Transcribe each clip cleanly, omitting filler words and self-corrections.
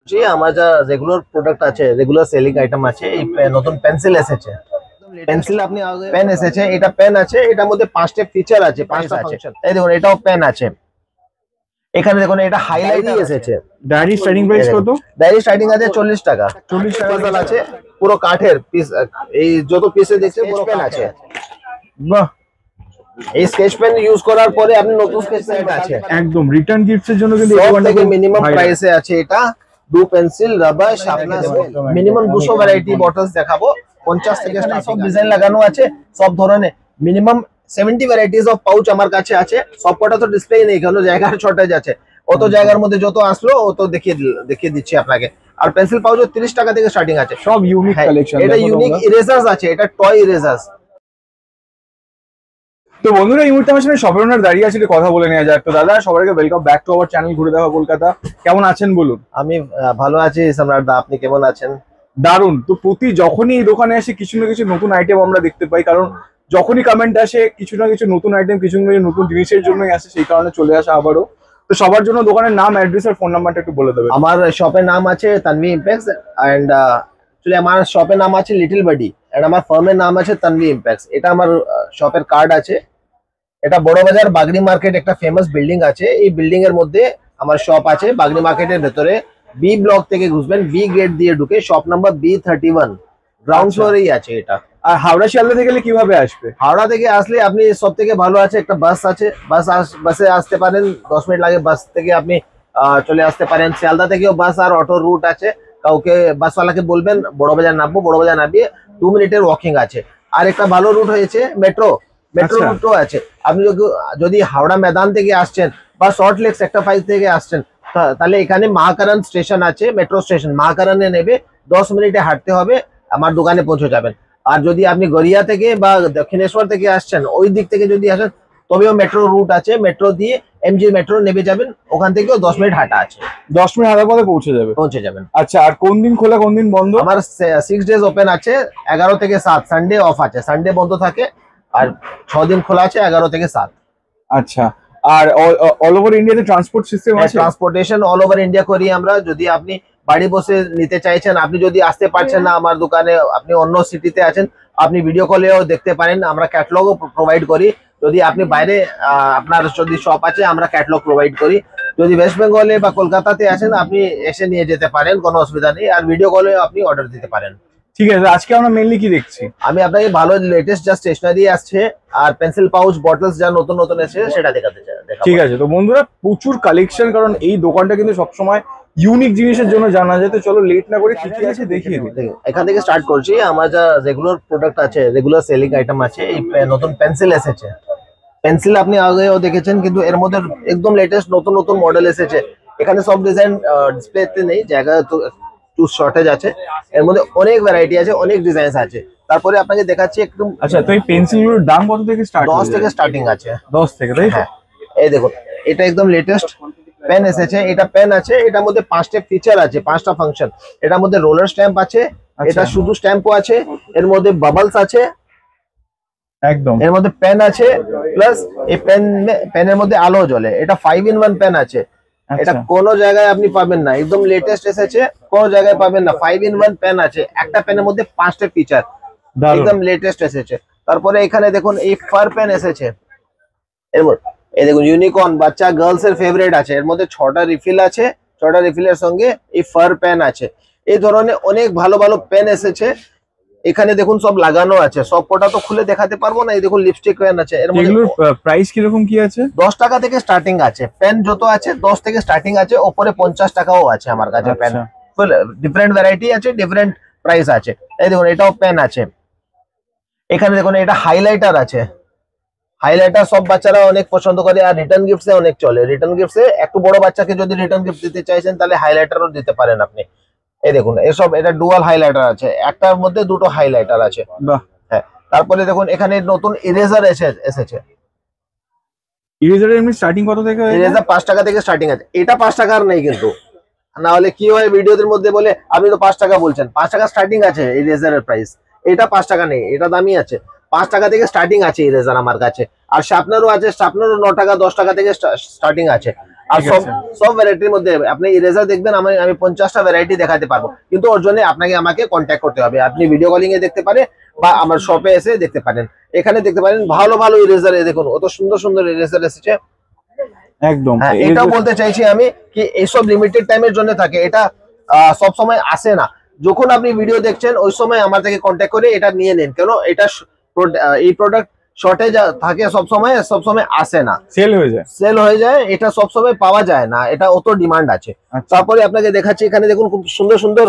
জি, আমার যা regular product আছে, রেগুলার সেলিং আইটেম আছে, এই নতুন পেন্সিল এসেছে। পেন্সিল আপনি পেন এসেছে, এটা পেন আছে, এটার মধ্যে 5টা ফিচার আছে, 5টা ফাংশন। এই দেখুন, এটাও পেন আছে। এখানে দেখুন, এটা হাইলাইটই এসেছে। ডায়েরি স্টার্টিং প্রাইস কত? ডায়েরি স্টার্টিং আছে 40 টাকা। 40 টাকা আছে, পুরো কাঠের পিস। এই যত পিসে দেখছে পুরো পেন আছে। বাহ, এই স্কেচ পেন ইউজ করার পরে আপনি নতুন স্কেচ পেন আছে একদম রিটার্ন গিফটস এর জন্য কিন্তু সব থেকে মিনিমাম প্রাইসে আছে। এটা দু pencil, rubber, sharpener, minimum 200 variety bottles দেখাবো। 50 থেকে সব ডিজাইন লাগানো আছে, সব ধরনের। মিনিমাম 70 ভ্যারাইটিস অফ পাউচ আমার কাছে আছে। সব কটা তো ডিসপ্লে নেই, কারণ জায়গার শর্টেজ আছে। অত জায়গার মধ্যে যত আসলো অত দেখিয়ে দিচ্ছি আপনাকে। আর পেন্সিল পাউচ 30 টাকা থেকে স্টার্টিং আছে, সব ইউনিক কালেকশন। এটা ইউনিক ইরেজার্স আছে, এটা টয় ইরেজার্স। তো বন্ধুরা, এই মুহূর্তে আমার সামনে শপের ওনার দাঁড়িয়ে আছে, কথা বলে নেওয়া যাক। তো দাদা, সবাইকে welcome back to our channel ঘুরে দেখা কলকাতা। কেমন আছেন বলুন? আমি ভালো আছি সম্রাট দা, আপনি কেমন আছেন? দারুন। তো যখনই এই দোকানে আসে কিছু না কিছু নতুন আইটেম আমরা দেখতে পাই, কারণ যখনই কমেন্ট আসে কিছু না কিছু নতুন আইটেম, কিছু না কিছু নতুন জিনিসের জন্যই আসে, সেই কারণে চলে আসা আবারও। তো সবার জন্য দোকানের নাম, অ্যাড্রেস আর ফোন নাম্বারটা একটু বলে দেবেন। আমার শপের নাম আছে তানভি ইম্প্যাক্টস, এন্ড অ্যাকচুয়ালি আমার শপের নাম আছে লিটল বাডি, এন্ড আমার ফার্মের নাম আছে তানভি ইম্প্যাক্টস। এটা আমার শপের কার্ড আছে। এটা বড় বাজার বাগড়ি মার্কেট, একটা ফেমাস বিল্ডিং আছে। এই বিল্ডিং এর মধ্যে আমার শপ আছে, বাগড়ি মার্কেটের ভেতরে। বি ব্লক থেকে ঘুসবেন, বি গেট দিয়ে ঢুকে শপ নাম্বার B31, গ্রাউন্ড ফ্লোরেই আছে এটা। আর হাওড়া শিয়ালদা থেকে গেলে কিভাবে আসবে? হাওড়া থেকে আসলে আপনি সব থেকে ভালো আছে, একটা বাস আছে, বাসে আসতে পারেন। 10 মিনিট লাগে, বাস থেকে আপনি চলে আসতে পারেন। শিয়ালদা থেকেও বাস আর অটো রুট আছে। কাউকে বাসওয়ালাকে বলবেন বড় বাজার নামবো, বড় বাজার নামিয়ে 2 মিনিটের ওয়াকিং আছে। আর একটা ভালো রুট হয়েছে মেট্রো রুটও আছে। আপনি যদি হাওড়া ময়দান থেকে আসছেন বা সল্ট লেক সেক্টর 5 থেকে আসছেন, তাহলে এখানে মহাকারণ স্টেশন আছে, মেট্রো স্টেশন। মহাকারণে নেবে, 10 মিনিটে হাঁটতে হবে, আমার দোকানে পৌঁছে যাবেন। আর যদি আপনি গড়িয়া থেকে বা দক্ষিণেশ্বর থেকে আসছেন, ওই দিক থেকে যদি আসেন, তবেও মেট্রো রুট আছে। মেট্রো দিয়ে এমজি মেট্রো নেমে যাবেন, ওখান থেকেও 10 মিনিট হাঁটা আছে। 10 মিনিট হাঁটার পথে পৌঁছে যাবেন। আচ্ছা, আর কোন দিন খোলা কোন দিন বন্ধ? আমার 6 ডেজ ওপেন আছে, 11 থেকে 7। সানডে অফ আছে, সানডে বন্ধ থাকে। আর 6 দিন খোলা আছে, 11 থেকে 7। আচ্ছা, আর অল ওভার ইন্ডিয়াতে ট্রান্সপোর্ট সিস্টেম আছে? ট্রান্সপোর্টেশন অল ওভার ইন্ডিয়া করি আমরা। যদি আপনি বাড়ি বসে নিতে চাইছেন, আপনি যদি আসতে পারছেন না আমার দোকানে, আপনি অন্য সিটিতে আছেন, আপনি ভিডিও কলেও দেখতে পারেন। আমরা ক্যাটালগও প্রোভাইড করি। যদি আপনি বাইরে আপনার যদি শপ আছে, আমরা ক্যাটালগ প্রোভাইড করি। যদি ওয়েস্ট বেঙ্গলে বা কলকাতাতে আছেন, আপনি এসে নিয়ে যেতে পারেন, কোনো অসুবিধা নেই। আর ভিডিও কলে আপনি অর্ডার দিতে পারেন। ঠিক আছে, আজকে আমরা মেইনলি কি দেখছি? আমি আপনাকে ভালো লেটেস্ট যা স্টেশনারি আসছে আর পেন্সিল পাউচ বটলস যা নতুন নতুন এসেছে সেটা দেখাতে চাই। ঠিক আছে, তো বন্ধুরা প্রচুর কালেকশন, কারণ এই দোকানটা কিন্তু সবসময় ইউনিক জিনিসের জন্য জানা যায়। তো চলো লেট না করে কি কি আছে দেখিয়ে দিই। এখান থেকে স্টার্ট করছি। আমার যা রেগুলার প্রোডাক্ট আছে, রেগুলার সেলিং আইটেম আছে, এই নতুন পেন্সিল এসেছে। পেন্সিল আপনি আগেও দেখেছেন, কিন্তু এর মধ্যে একদম লেটেস্ট নতুন নতুন মডেল এসেছে। এখানে সব ডিজাইন ডিসপ্লেতে নেই, জায়গা তো একটু শর্টেজ আছে। এর মধ্যে অনেক ভ্যারাইটি আছে, অনেক ডিজাইন আছে। তারপরে আপনাকে দেখাচ্ছি একটু। আচ্ছা, তো এই পেন্সিলগুলোর দাম কত থেকে স্টার্ট? 10 থেকে স্টার্টিং আছে। 10 থেকে, তাই? হ্যাঁ, এই দেখুন, এটা একদম লেটেস্ট পেন এসেছে। এটা পেন আছে, এটার মধ্যে 5টা ফিচার আছে, 5টা ফাংশন। এটার মধ্যে রোলার স্ট্যাম্প আছে, এটা শুধু স্ট্যাম্পও আছে। এর মধ্যে বাবলস আছে, একদম। এর মধ্যে পেন আছে, প্লাস এই পেনের মধ্যে আলো জ্বলে। এটা 5-in-1 পেন আছে। এটা কোনো জায়গায় আপনি পাবেন না, একদম লেটেস্ট এসেছে, কোনো জায়গায় পাবেন না। 5-in-1 পেন আছে, একটা পেনের মধ্যে 5টা ফিচার, একদম লেটেস্ট এসেছে। তারপরে এখানে দেখুন, এই ফার পেন এসেছে। এই দেখুন, ইউনিকর্ন, বাচ্চা গার্লস এর ফেভারিট আছে। এর মধ্যে 6টা রিফিল আছে, 6টা রিফিলের সঙ্গে এই ফার পেন আছে। এই ধরনের অনেক ভালো ভালো পেন এসেছে। এখানে দেখুন সব লাগানো আছে, সব কটা তো খুলে দেখাতে পারবো না। এই দেখুন লিপস্টিক পেন আছে। এর মধ্যে প্রাইস কিরকম কি আছে? 10 টাকা থেকে স্টার্টিং আছে। পেন যত আছে 10 থেকে স্টার্টিং আছে, ওপরে 50 টাকাও আছে আমার কাছে পেন। ফুল ডিফারেন্ট ভ্যারাইটি আছে, ডিফারেন্ট প্রাইস আছে। এই দেখুন, এটাও পেন আছে। এখানে দেখুন, এটা হাইলাইটার আছে। হাইলাইটার সব বাচ্চারা অনেক পছন্দ করে, আর রিটার্ন গিফটসে অনেক চলে। রিটার্ন গিফটসে একটু বড় বাচ্চাকে যদি রিটার্ন গিফট দিতে চাইছেন, তাহলে হাইলাইটারও দিতে পারেন আপনি। এই দেখুন, এসব এটা ডুয়াল হাইলাইটার আছে, একটার মধ্যে দুটো হাইলাইটার আছে। হ্যাঁ, তারপরে দেখুন এখানে নতুন ইরেজার এসেছে। ইরেজারের এমনি স্টার্টিং কত থেকে? ইরেজার 5 টাকা থেকে স্টার্টিং আছে। এটা 5 টাকার নেই কিন্তু, না হলে কি হয় ভিডিওদের মধ্যে বলে আপনি তো 5 টাকা বলছেন। 5 টাকা স্টার্টিং আছে ইরেজারের প্রাইস। এটা 5 টাকা নেই, এটা দামি আছে। 5 টাকা থেকে স্টার্টিং আছে ইরেজার আমার কাছে। আর শার্পনারও আছে, শার্পনারও 9 টাকা 10 টাকা থেকে স্টার্টিং আছে। আর ঠিক সব আছে। সব ভ্যারাইটির মধ্যে আপনি ইরেজার দেখবেন, আমি 50টা ভ্যারাইটি দেখাতে পারবো, কিন্তু ওর জন্য আমাকে কন্ট্যাক্ট করতে হবে। আপনি ভিডিও কলিং এ দেখতে পারেন বা আমার শপে এসে দেখতে পারেন। এখানে দেখতে পারেন ভালো ভালো ইরেজার, দেখুন কত সুন্দর সুন্দর ইরেজার এসেছে। একদম হ্যাঁ, এটাও বলতে চাইছি আমি কি এইসব লিমিটেড টাইমের জন্য থাকে, এটা সব সময় আসে না। যখন আপনি ভিডিও দেখছেন ওই সময় আমার থেকে কন্ট্যাক্ট করে এটা নিয়ে নেন, কেন এটা এই প্রোডাক্ট শর্টেজ থাকে সব সময় আসে না, সেল হয়ে যায়। সেল হয়ে যায়, এটা সব সময় পাওয়া যায় না, এটা অত ডিমান্ড আছে। আচ্ছা। তারপরে আপনাকে দেখাচ্ছি, এখানে দেখুন খুব সুন্দর সুন্দর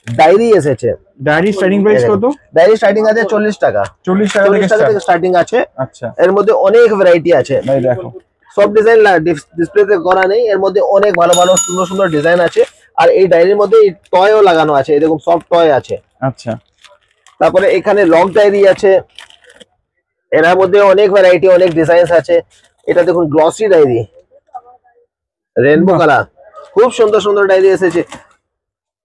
ডায়েরি এসেছে। ডায়েরি স্টার্টিং প্রাইস কত? ডায়েরি স্টার্টিং আছে 40 টাকা, 40 টাকা 40 টাকা থেকে স্টার্টিং আছে। আচ্ছা এর মধ্যে অনেক ভ্যারাইটি আছে ভাই, দেখো সব ডিজাইন ডিসপ্লেতে করা নেই, এর মধ্যে অনেক ভালো ভালো সুন্দর সুন্দর ডিজাইন আছে। আর এই ডায়েরির মধ্যে টয়ও লাগানো আছে, এই দেখুন সব টয় আছে। আচ্ছা তারপরে এখানে লক ডায়েরি আছে, এর মধ্যে অনেক ভ্যারাইটি অনেক ডিজাইন আছে। এটা দেখুন গ্লসি ডায়েরি, রেনবো কালার, খুব সুন্দর সুন্দর ডায়েরি এসেছে।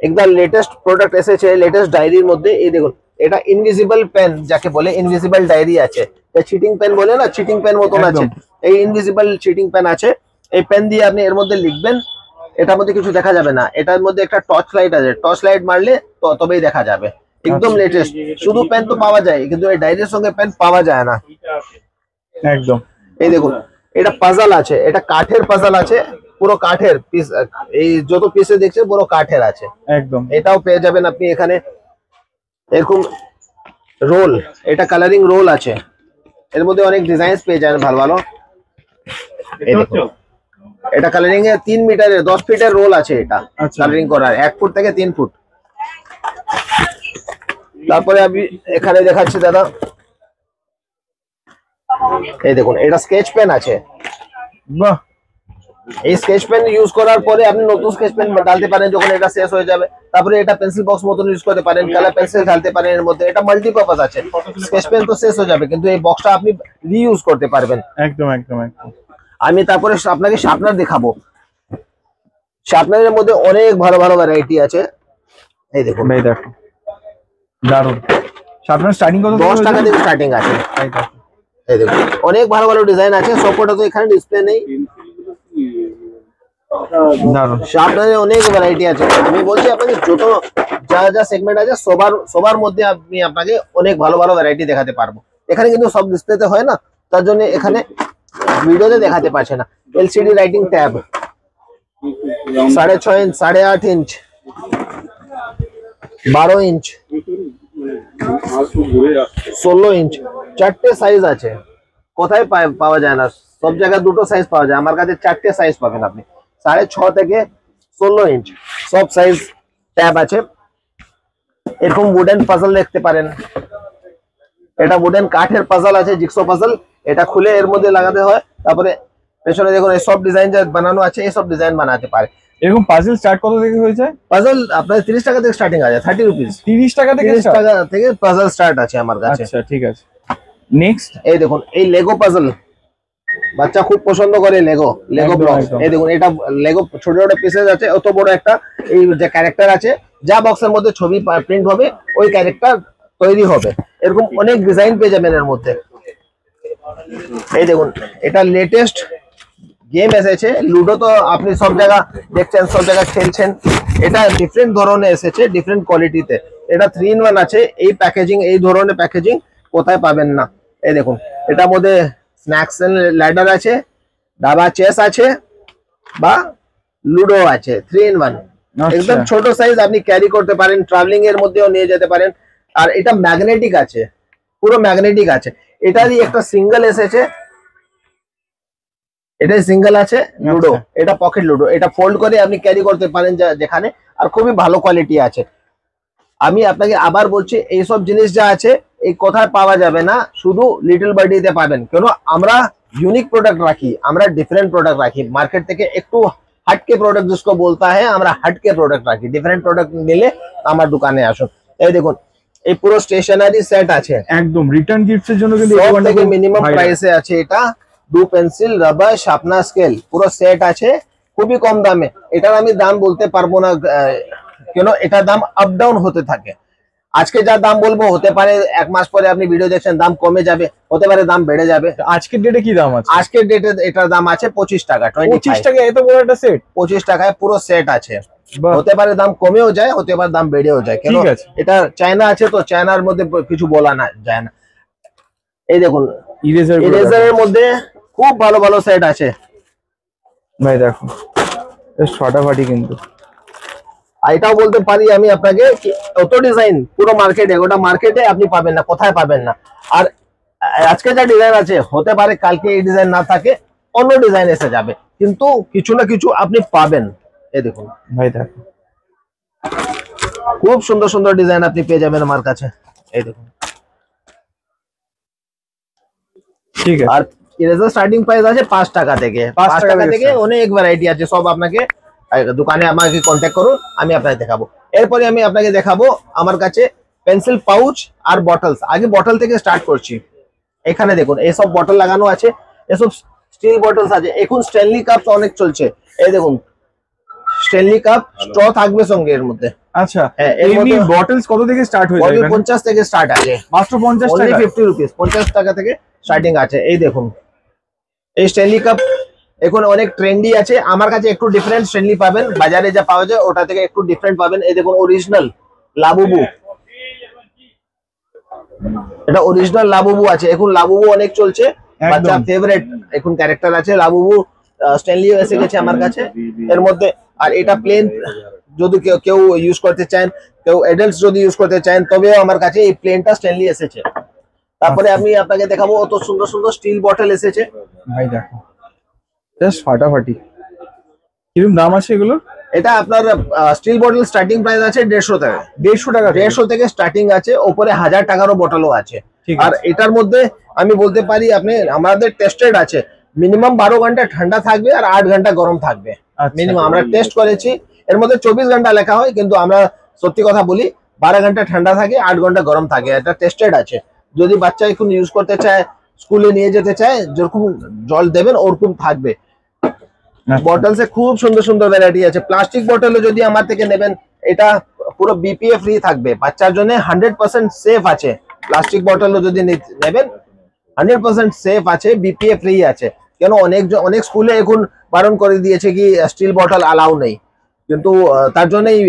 একদম লেটেস্ট প্রোডাক্ট এসেছে লেটেস্ট ডায়েরির মধ্যে। এই দেখুন এটা ইনভিজিবল পেন যাকে বলে, ইনভিজিবল ডায়েরি আছে, চিটিং পেন বলে না, চিটিং পেন মতন আছে, একদম। এই ইনভিজিবল চিটিং পেন আছে। এই পেন দিয়ে আপনি এর মধ্যে লিখবেন, এটার মধ্যে কিছু দেখা যাবে না, এটার মধ্যে একটা টর্চ লাইট আছে, টর্চ লাইট মারলে তবেই দেখা যাবে। একদম লেটেস্ট, শুধু পেন তো পাওয়া যায় কিন্তু এই ডায়েরির সঙ্গে পেন পাওয়া যায় না। একদম। এই দেখুন এটা পাজল আছে, এটা কাঠের পাজল আছে, পুরো কাঠের পিস, এই যত পিসে দেখছেন পুরো কাঠের আছে। একদম এটাও পেয়ে যাবেন আপনি এখানে। এরকম রোল, এটা কালারিং রোল আছে, এর মধ্যে অনেক ডিজাইন পেয়ে যাবেন ভালো ভালো। এই দেখুন এটা কালারিং এর 3 মিটারের 10 ফিটের রোল আছে, এটা আচ্ছা। কালারিং করার 1 ফুট থেকে 3 ফুট। তারপরে আমি এখানে দেখাচ্ছি দাদা, এই দেখুন এটা স্কেচ পেন আছে। বাহ, এই স্কেচ পেন ইউজ করার পরে আপনি নতুন স্কেচ পেন ঢালতে পারেন যখন এটা শেষ হয়ে যাবে। তারপরে এটা পেন্সিল বক্স মতন ইউজ করতে পারেন, কালার পেন্সিল ঢালতে পারেন এর মধ্যে। এটা মাল্টিপারপাস আছে, স্কেচ পেন তো শেষ হয়ে যাবে কিন্তু এই বক্সটা আপনি রিইউজ করতে পারবেন। একদম একদম একদম। আমি তারপরে আপনাকে শার্পনার দেখাবো। শার্পনারের মধ্যে অনেক ভালো ভালো ভ্যারাইটি আছে। এই দেখুন ভাই দেখো, দারুন। শার্পনার স্টার্টিং কত? 10 টাকা থেকে স্টার্টিং আছে। ভাই দেখো, এই দেখুন অনেক ভালো ভালো ডিজাইন আছে, সবকটা তো এখানে ডিসপ্লে নেই। দারুন। শার্পনারে অনেক ভ্যারাইটি আছে, আমি বলছি আপনাকে যত যা যা সেগমেন্ট আছে সবার মধ্যে আমি আপনাকে অনেক ভালো ভালো ভ্যারাইটি দেখাতে পারবো। এখানে কিন্তু সব ডিসপ্লেতে হয় না, তার জন্য এখানে ভিডিওতে দেখাতে পারছে না। LCD writing tab 6.5 inch, 8.5 inch, 12 inch, 16 inch, 4টে সাইজ আছে। কোথায় পাওয়া যায় না, সব জায়গায় দুটো সাইজ পাওয়া যায়, আমার কাছে 4টে সাইজ পাবেন আপনি। 6.5 থেকে 16 ইঞ্চ সব সাইজ ট্যাব আছে। এরকম উডেন পাজল দেখতে পারেন, এটা উডেন কাঠের পাজল আছে, জিগসো পাজল, এটা খুলে এর মধ্যে লাগাতে হয়। তারপরে পেছনে দেখুন এই সব ডিজাইন যা বানানো আছে, এই সব ডিজাইন বানাতে পারে। এরকম পাজল স্টার্ট কত থেকে হয়ে যায়? পাজল আপনার 30 টাকা থেকে স্টার্টিং আছে, 30 রুপিস। 30 টাকা থেকে 30 start? টাকা থেকে পাজল স্টার্ট আছে আমার কাছে। আচ্ছা ঠিক আছে। নেক্সট, এই দেখুন এই লেগো পাজল, বাচ্চা খুব পছন্দ করে লেগো একদম, ব্লক। একদম। এই দেখুন এটা লেগো ছোট ছোট পিসেস আছে, অত বড় একটা এই যে ক্যারেক্টার আছে, যা বক্সের মধ্যে ছবি প্রিন্ট হবে ওই ক্যারেক্টার তৈরি হবে। এরকম অনেক ডিজাইন পেয়ে যাবেন এর মধ্যে। এই দেখুন এটা লেটেস্ট গেম এসেছে, লুডো তো আপনি সব জায়গা দেখছেন, সব জায়গা খেলছেন। এটা ডিফারেন্ট ধরনের এসেছে, ডিফারেন্ট কোয়ালিটিতে। এটা 3-in-1 আছে, এই প্যাকেজিং, এই ধরনের প্যাকেজিং কোথায় পাবেন না। এই দেখুন এটার মধ্যে স্ন্যাক্স ল্যাডার আছে, দাবা চেস আছে, বা লুডো আছে, 3-in-1। আচ্ছা। একদম ছোট সাইজ, আপনি ক্যারি করতে পারেন, ট্রাভেলিং এর মধ্যেও নিয়ে যেতে পারেন। আর এটা ম্যাগনেটিক আছে, পুরো ম্যাগনেটিক আছে। এটারই একটা সিঙ্গেল এসেছে, এটাই সিঙ্গেল আছে লুডো, এটা পকেট লুডো, এটা ফোল্ড করে আপনি ক্যারি করতে পারেন যেখানে। আর খুবই ভালো কোয়ালিটি আছে। আমি আপনাকে আবার বলছি এইসব জিনিস যা আছে এই কোথায় পাওয়া যাবে না, শুধু লিটল বার্ডিতে পাবেন। কেন আমরা ইউনিক प्रोडक्ट রাখি, আমরা ডিফারেন্ট প্রোডাক্ট রাখি, মার্কেট থেকে একটু हटके प्रोडक्ट जिसको बोलता है, আমরা हटके प्रोडक्ट রাখি। ডিফারেন্ট প্রোডাক্ট নিলে আমার দোকানে আসুন। এই দেখুন এই পুরো স্টেশনারি সেট আছে, একদম রিটার্ন গিফটস এর জন্য কিন্তু এই সব দোকানটা থেকে খুব মিনিমাম viral। প্রাইসে আছে। এটা 2 পেন্সিল, রাবার, শার্পনার, স্কেল পুরো সেট আছে, খুবই কম দামে। এটার আমি দাম বলতে পারবো না, কেন এটার দাম আপ ডাউন হতে থাকে। আজকে যা দাম বলবো হতে পারে 1 মাস পরে আপনি ভিডিও দেখছেন দাম কমে যাবে, হতে পারে দাম বেড়ে যাবে। আজকের ডেটে কি দাম আছে? আজকের ডেটে এটার দাম আছে 25 টাকা। 25 টাকা এত বড় একটা সেট? 25 টাকায় পুরো সেট আছে। বাহ, হতে পারে দাম কমেও যায়, হতে পারে দাম বেড়েও যায়, কেন ঠিক আছে। এটা চায়না আছে তো চায়নার মধ্যে কিছু বলা না যায় না। এই দেখুন ইরেজারের মধ্যে খুব ভালো ভালো সেট আছে ভাই, দেখো বেশ ফাটাফাটি কিন্তু। আর এটাও বলতে পারি আমি আপনাকে অত ডিজাইন পুরো মার্কেটে, গোটা মার্কেটে আপনি পাবেন না, কোথায় পাবেন না। আর আজকে যা ডিজাইন আছে হতে পারে কালকে এই ডিজাইন না থাকে, অন্য ডিজাইন এসে যাবে, কিন্তু কিছু না কিছু আপনি পাবেন। এই দেখুন ভাই দেখো, খুব সুন্দর সুন্দর ডিজাইন আপনি পেয়ে যাবেন আমার কাছে। এই দেখুন, ঠিক আছে। আর ইরেজার স্টার্টিং প্রাইস আছে 5 টাকা থেকে। 5 5 টাকা থেকে অনেক ভ্যারাইটি আছে, সব আপনাকে দোকানে আমাকে কন্ট্যাক্ট করুন, আমি আপনাকে দেখাবো। এরপরে আমি আপনাকে দেখাবো আমার কাছে পেন্সিল পাউচ আর বটলস। আগে বটল থেকে স্টার্ট করছি। এখানে দেখুন এইসব বটল লাগানো আছে, এসব স্টিল বটলস আছে। এখন স্ট্যানলি কাপ অনেক চলছে, এই দেখুন স্ট্যানলি কাপ, স্ট্র থাকবে সঙ্গে এর মধ্যে। আচ্ছা, হ্যাঁ, এর এমনি মধ্যে বটলস কত থেকে স্টার্ট হয়ে যায়? 50 থেকে স্টার্ট আছে, মাত্র 50 only টাকা? 50 রুপিস, 50 টাকা থেকে স্টার্টিং আছে। এই দেখুন এই স্ট্যানলি কাপ এখন অনেক ট্রেন্ডি আছে, আমার কাছে একটু ডিফারেন্ট স্ট্যানলি পাবেন, বাজারে যা পাওয়া যায় ওটা থেকে একটু ডিফারেন্ট পাবেন। এই দেখুন অরিজিনাল লাবুবু, এটা অরিজিনাল লাবুবু আছে। এখন লাবুবু অনেক চলছে, বাচ্চা ফেভারিট এখন ক্যারেক্টার আছে লাবুবু। স্ট্যানলিও এসে গেছে আমার কাছে এর মধ্যে। আর এটা প্লেন যদি কেউ ইউজ করতে চান, কেউ অ্যাডাল্টস যদি ইউজ করতে চান, তবেও আমার কাছে এই প্লেনটা স্ট্যানলি এসেছে। তারপরে আমি আপনাকে দেখাবো অত সুন্দর সুন্দর স্টিল বটল এসেছে। ভাই দেখো জাস্ট ফাটাফাটি। কিরকম দাম আছে এগুলো? এটা আপনার স্টিল বটল স্টার্টিং প্রাইস আছে 150 টাকা। 150 টাকা? 150 থেকে স্টার্টিং আছে, ওপরে 1000 টাকারও বটলও আছে। আর এটার মধ্যে আমি বলতে পারি আপনি আমাদের টেস্টেড আছে, মিনিমাম 12 ঘন্টা ঠান্ডা থাকবে আর 8 ঘন্টা গরম থাকবে মিনিমাম। আমরা টেস্ট করেছি, এর মধ্যে 24 ঘন্টা লেখা হয়, কিন্তু আমরা সত্যি কথা বলি 12 ঘন্টা ঠান্ডা থাকে, 8 ঘন্টা গরম থাকে। এটা টেস্টেড আছে। যদি বাচ্চা এখন ইউজ করতে চায়, স্কুলে নিয়ে যেতে চায়, যেরকম জল দেবেন ওরকম থাকবে। বটলসে খুব সুন্দর সুন্দর ভ্যারাইটি আছে। প্লাস্টিক বটলে যদি আমার থেকে নেবেন, এটা পুরো বিপিএ ফ্রি থাকবে, বাচ্চার জন্য 100% সেফ আছে। প্লাস্টিক বটলও যদি নেবেন 100% সেফ আছে, বিপিএ ফ্রি আছে। কেন অনেক স্কুলে এখন বারণ করে দিয়েছে কি স্টিল বটল অ্যালাউ নেই, কিন্তু তার জন্যই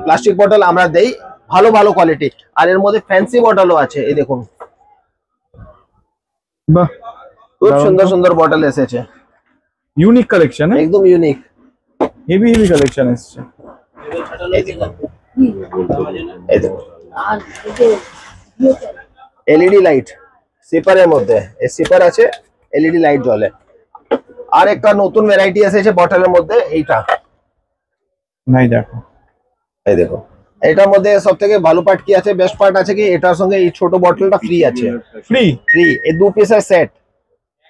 প্লাস্টিক বটল আমরা দেই, ভালো ভালো কোয়ালিটি। আর এর মধ্যে ফ্যান্সি বটলও আছে, এই দেখুন বাহ, খুব সুন্দর সুন্দর বটল এসেছে, ইউনিক কালেকশন, একদম ইউনিক, হেভি হেভি কালেকশন এসেছে। এই দেখুন, এই দেখুন এলইডি লাইট সিপারের মধ্যে, এই সিপার আছে, এলইডি লাইট জ্বলে। আর একটা নতুন ভ্যারাইটি এসেছে বটলের মধ্যে, এইটা নাই দেখো, এই দেখো। এটার মধ্যে সব থেকে ভালো পার্ট কি আছে, বেস্ট পার্ট আছে কি এটার সঙ্গে এই ছোট বটলটা ফ্রি আছে। ফ্রি? ফ্রি, এই 2 পিসের সেট।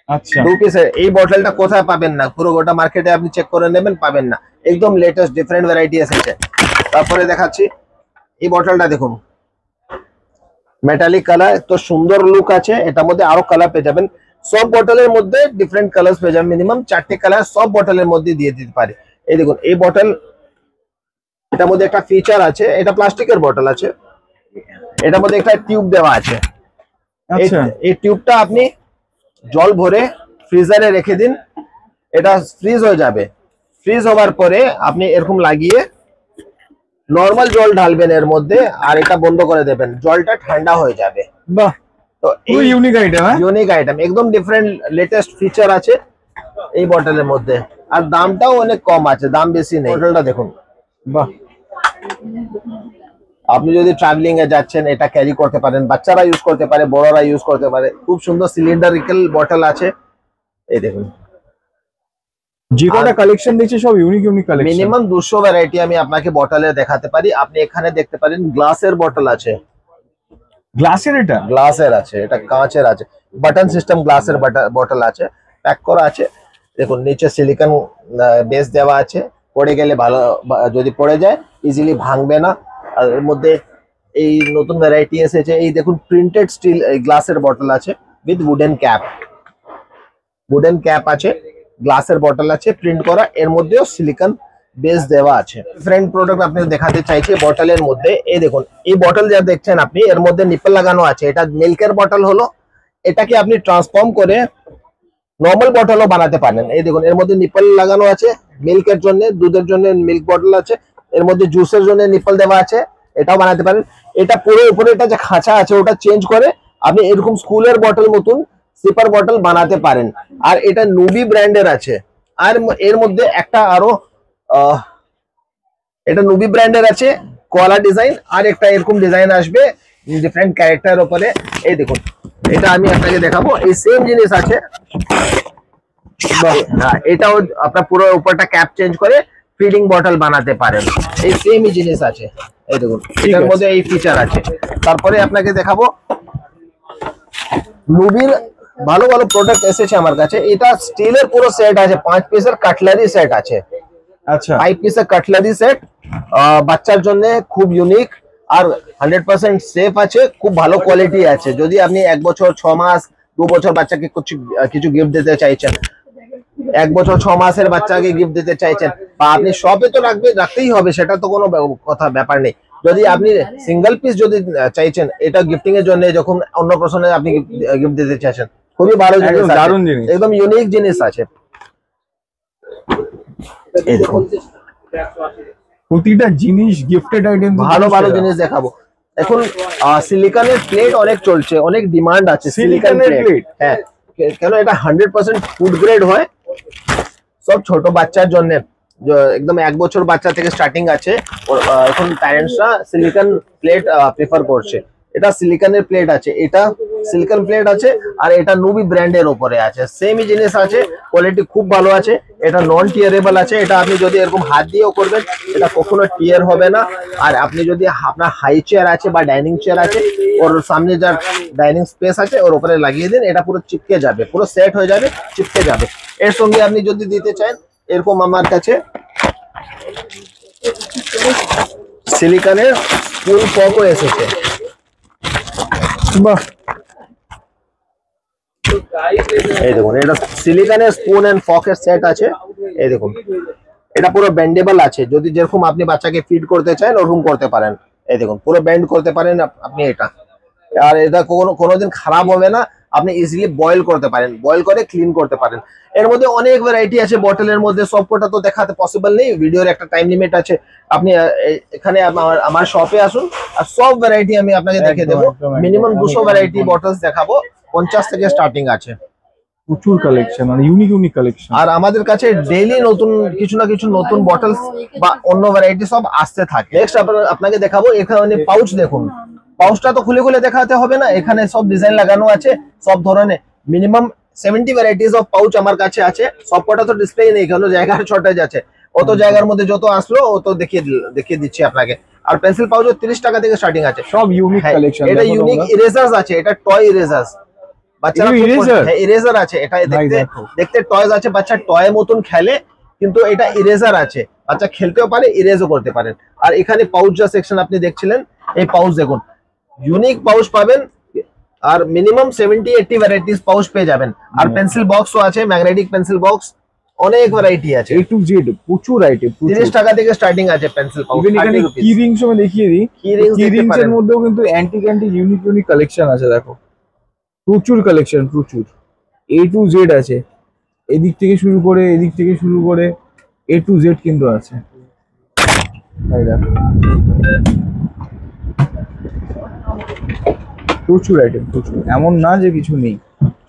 আচ্ছা, 2 পিসের এই বটলটা কোথায় পাবেন না, পুরো গোটা মার্কেটে আপনি চেক করে নেবেন, পাবেন না। একদম লেটেস্ট ডিফারেন্ট ভ্যারাইটি এসেছে। তারপরে দেখাচ্ছি এই বটলটা দেখুন, মেটালিক কালার, তো সুন্দর লুক আছে। এটার মধ্যে আরো কালার পেয়ে যাবেন, সব বটলের মধ্যে ডিফারেন্ট কালার পেয়ে যাবেন, মিনিমাম 4টে কালার সব বটলের মধ্যে দিয়ে দিতে পারে। এই দেখুন এই বটল, এটার মধ্যে একটা ফিচার আছে, এটা প্লাস্টিকের বটল আছে, এটার মধ্যে একটা টিউব দেওয়া আছে। আচ্ছা, এই টিউবটা আপনি জল ভরে ফ্রিজারে রেখে দিন, এটা ফ্রিজ হয়ে যাবে। ফ্রিজ হওয়ার পরে আপনি এরকম লাগিয়ে নর্মাল জল ঢালবেন এর মধ্যে, আর এটা বন্ধ করে দেবেন, জলটা ঠান্ডা হয়ে যাবে। বাহ, তো এই ইউনিক আইটেম, ইউনিক আইটেম, একদম ডিফারেন্ট লেটেস্ট ফিচার আছে এই বটলের মধ্যে। আর দামটাও অনেক কম আছে, দাম বেশি নেই। বটলটা দেখুন, বাহ, আপনি যদি ট্রাভেলিং এ যাচ্ছেন এটা ক্যারি করতে পারেন, বাচ্চারা ইউজ করতে পারে, বড়রা ইউজ করতে পারে। খুব সুন্দর সিলিন্ডারিক্যাল বটল আছে, এই দেখুন। যে কটা কালেকশন দেখছি সব unique unique collection. Minimum 200 variety আমি আপনাকে বটলে দেখাতে পারি। আপনি এখানে দেখতে পারেন গ্লাসের বটল আছে, গ্লাসের? এটা গ্লাসের আছে, এটা কাঁচের আছে, বাটন সিস্টেম গ্লাসের বটল আছে, প্যাক করা আছে। দেখুন নিচে সিলিকন বেস দেওয়া আছে, পড়ে গেলে ভালো, যদি পড়ে যায় ইজিলি ভাঙবে না। আর এর মধ্যে এই নতুন ভ্যারাইটি এসেছে, এই দেখুন প্রিন্টেড স্টিল গ্লাসের বটল আছে with wooden cap, wooden cap আছে, গ্লাসের বটল আছে প্রিন্ট করা, এর মধ্যেও সিলিকন বেস দেওয়া আছে। ডিফারেন্ট প্রোডাক্ট আপনি দেখাতে চাইছি বটলের মধ্যে। এই দেখুন, এই বটল যা দেখছেন আপনি, এর মধ্যে নিপল লাগানো আছে। এটা মিল্কের বটল হলো, এটাকে আপনি ট্রান্সফর্ম করে নর্মাল বটলও বানাতে পারেন। এই দেখুন, এর মধ্যে নিপল লাগানো আছে মিল্কের জন্য, দুধের জন্য মিল্ক বটল আছে, এর মধ্যে জুসের জন্য নিপল দেওয়া আছে, এটাও বানাতে পারেন। এটা পুরো উপরে এটা যে খাঁচা আছে ওটা চেঞ্জ করে আপনি এরকম স্কুলের বটল মতন সিপার বটল বানাতে পারেন। আর এটা নুবি ব্র্যান্ডের আছে। আর এর মধ্যে একটা আরো এটা নুবি ব্র্যান্ডের আছে, কোয়ালা ডিজাইন, আর একটা এরকম ডিজাইন আসবে ডিফারেন্ট ক্যারেক্টার উপরে। এই দেখুন, এটা আমি আপনাকে দেখাবো। এই সেম জিনিস আছে, হ্যাঁ, এটাও আপনার পুরো উপরটা ক্যাপ চেঞ্জ করে ফিডিং বটল বানাতে পারেন। এই সেমই জিনিস আছে। এই দেখুন, এটার মধ্যে এই ফিচার আছে। তারপরে আপনাকে দেখাবো নুবির ভালো ভালো প্রোডাক্ট এসেছে আমার কাছে। এটা স্টিলের পুরো সেট আছে, 5 পিসের কাটলারি সেট আছে। আচ্ছা, 5 পিসের কাটলারি সেট, বাচ্চার জন্য খুব ইউনিক আর 100% সেফ আছে, খুব ভালো কোয়ালিটি আছে। যদি আপনি 1 বছর 6 মাস 2 বছর বাচ্চাকে কিছু গিফট দিতে চাইছেন, 1 বছর 6 মাসের বাচ্চাকে গিফট দিতে চাইছেন, বা আপনি শপে তো রাখতেই হবে, সেটা তো কোনো ব্যাপার নেই। যদি আপনি সিঙ্গেল পিস যদি চাইছেন, এটা গিফটিং এর জন্য, যখন অন্য প্রশ্নে আপনি গিফট দিতে চাইছেন, খুবই ভালো জিনিস, দারুণ জিনিস, একদম ইউনিক জিনিস আছে। এই দেখুন, প্রতিটা জিনিস গিফটেড আইটেম, ভালো ভালো জিনিস দেখাবো। এখন সিলিকনের প্লেট অনেক চলছে, অনেক ডিমান্ড আছে সিলিকনের প্লেট। হ্যাঁ, কেন এটা 100% ফুড গ্রেড হয়, সব ছোট বাচ্চার জন্য, একদম 1 বছর বাচ্চা থেকে স্টার্টিং আছে। এখন প্যারেন্টসরা সিলিকন প্লেট প্রেফার করছে। এটা সিলিকনের প্লেট আছে, এটা সিলিকন প্লেট আছে, আর এটা নুবি ব্র্যান্ডের উপরে আছে। সেমই জিনিস আছে, কোয়ালিটি খুব ভালো আছে। এটা নন টিয়ারেবল আছে, এটা আপনি যদি এরকম হাত দিয়েও করবেন, এটা কখনো টিয়ার হবে না। আর আপনি যদি আপনার হাই চেয়ার আছে বা ডাইনিং চেয়ার আছে, ওর সামনে যা ডাইনিং স্পেস আছে ওর উপরে লাগিয়ে দিন, এটা পুরো চিপকে যাবে, পুরো সেট হয়ে যাবে, চিপকে যাবে। এর সঙ্গে আপনি যদি দিতে চান, এরকম আমার কাছে সিলিকনের স্পুন ফর্কও এসেছে। বাহ, এই দেখুন, এটা সিলিকনের স্পুন এন্ড ফর্কের সেট আছে। এই দেখুন, এটা পুরো বেন্ডেবল আছে, যদি যেরকম আপনি বাচ্চাকে ফিড করতে চান ওরকম করতে পারেন। এই দেখুন, পুরো বেন্ড করতে পারেন আপনি এটা। আর এটা কোনোদিন খারাপ হবে না, আপনি ইজিলি বয়েল করতে পারেন, বয়েল করে ক্লিন করতে পারেন। এর মধ্যে অনেক ভ্যারাইটি আছে বটলের মধ্যে, সবকটা তো দেখাতে পসিবল নেই, ভিডিওর একটা টাইম লিমিট আছে। আপনি এখানে আমার শপে আসুন, আর সব ভ্যারাইটি আমি আপনাকে দেখে দেবো। মিনিমাম 200 ভ্যারাইটি বটলস দেখাবো, 50 থেকে স্টার্টিং আছে। প্রচুর কালেকশন, মানে ইউনিক ইউনিক কালেকশন। আর আমাদের কাছে ডেইলি নতুন কিছু না কিছু নতুন বটলস বা অন্য ভ্যারাইটি সব আসতে থাকে। নেক্সট আপনাকে দেখাবো, এখানে পাউচ দেখুন। পাউচটা তো খুলে খুলে দেখাতে হবে না, এখানে সব ডিজাইন লাগানো আছে, সব ধরনের মিনিমাম 70 ভ্যারাইটিস অফ পাউচ আমার কাছে আছে। সবকটা তো ডিসপ্লে নেই, কেন জায়গার শর্টেজ আছে। অত জায়গার মধ্যে যত আসলো অত দেখিয়ে দিচ্ছি আপনাকে। আর পেন্সিল পাউচও 30 টাকা থেকে স্টার্টিং আছে, সব ইউনিক কালেকশন। এটা ইউনিক ইরেজার্স আছে, এটা টয় ইরেজার্স, বাচ্চারা ইরেজার আছে। এটা দেখতে টয়স আছে, বাচ্চা টয় মতন খেলে, কিন্তু এটা ইরেজার আছে, বাচ্চা খেলতেও পারে, ইরেজও করতে পারেন। আর এখানে পাউচ যা সেকশন আপনি দেখছিলেন, এই পাউচ দেখুন, ইউনিক পাউচ পাবেন। আর মিনিমাম 70-80 ভ্যারাইটিস পাউচ পেয়ে যাবেন। আর পেন্সিল বক্সও আছে, ম্যাগনেটিক পেন্সিল বক্স, অনেক ভ্যারাইটি আছে। A to Z প্রচুর আইটেম, 30 টাকা থেকে স্টার্টিং আছে পেন্সিল পাউচ। এখানে কি রিংস আমি দেখিয়ে দিই, কি রিংস এর মধ্যেও কিন্তু অ্যান্টিক ইউনিক ইউনিক কালেকশন আছে। দেখো, প্রচুর কালেকশন, প্রচুর। A to Z আছে, এদিক থেকে শুরু করে এদিক থেকে শুরু করে A to Z কিন্তু আছে। তাই দেখো, প্রচুর আইটেম, প্রচুর, এমন না যে কিছু নেই,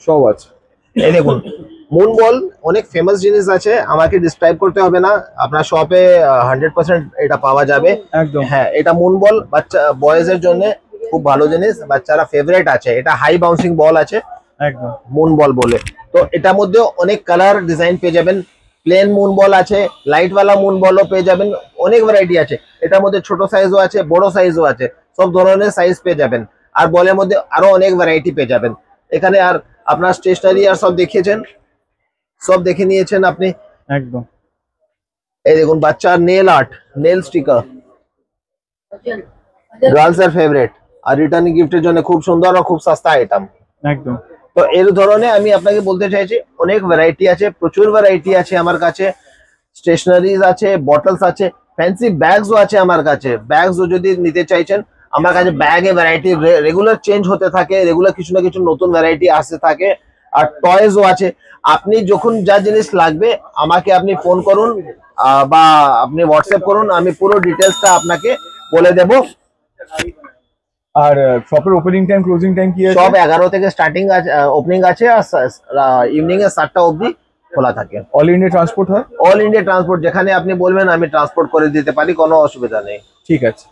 সব আছে। এই দেখুন, মুন বল অনেক ফেমাস জিনিস আছে, আমাকে ডিসক্রাইব করতে হবে না, আপনার শপে 100% এটা পাওয়া যাবে একদম। হ্যাঁ, এটা মুন বল বাচ্চা বয়েজ এর জন্য খুব ভালো জিনিস, বাচ্চারা ফেভারিট আছে। এটা হাই বাউন্সিং বল আছে, একদম মুন বল বলে। তো এটার মধ্যে অনেক কালার ডিজাইন পেয়ে যাবেন, প্লেন মুন বল আছে, লাইট ওয়ালা মুন বলও পেয়ে যাবেন, অনেক ভ্যারাইটি আছে। এটার মধ্যে ছোট সাইজও আছে, বড় সাইজও আছে, সব ধরনের সাইজ পেয়ে যাবেন। আর বলের মধ্যে আরো অনেক ভ্যারাইটি পেয়ে যাবেন। এখানে আর আপনার স্টেশনারি আর সব দেখিয়েছেন, সব দেখে নিয়েছেন আপনি। একদম। এই দেখুন, বাচ্চার nail art, nail sticker, girls এর ফেভারিট, আর রিটার্নিং গিফটের জন্য খুব সুন্দর আর খুব সস্তা আইটেম। একদম। তো এর ধরনের আমি আপনাকে বলতে চাইছি অনেক ভ্যারাইটি আছে, প্রচুর ভ্যারাইটি আছে আমার কাছে। স্টেশনারিজ আছে, বটলস আছে, ফ্যান্সি ব্যাগসও আছে আমার কাছে। ব্যাগসও যদি নিতে চাইছেন, আমার কাছে ব্যাগে ভ্যারাইটি রেগুলার চেঞ্জ হতে থাকে, রেগুলার কিছু না কিছু নতুন ভ্যারাইটি আসতে থাকে। আর টয়েসও আছে। আপনি যখন যা জিনিস লাগবে আমাকে আপনি ফোন করুন বা আপনি হোয়াটসঅ্যাপ করুন, আমি পুরো ডিটেলসটা আপনাকে বলে দেবো। আর শপের ওপেনিং টাইম ক্লোজিং টাইম কি আছে? সব 11 থেকে স্টার্টিং আছে, ওপেনিং আছে, আর ইভিনিং এ 7টা অবধি খোলা থাকে। অল ইন্ডিয়া ট্রান্সপোর্ট হয়? অল ইন্ডিয়া ট্রান্সপোর্ট, যেখানে আপনি বলবেন আমি ট্রান্সপোর্ট করে দিতে পারি, কোনো অসুবিধা নেই। ঠিক আছে।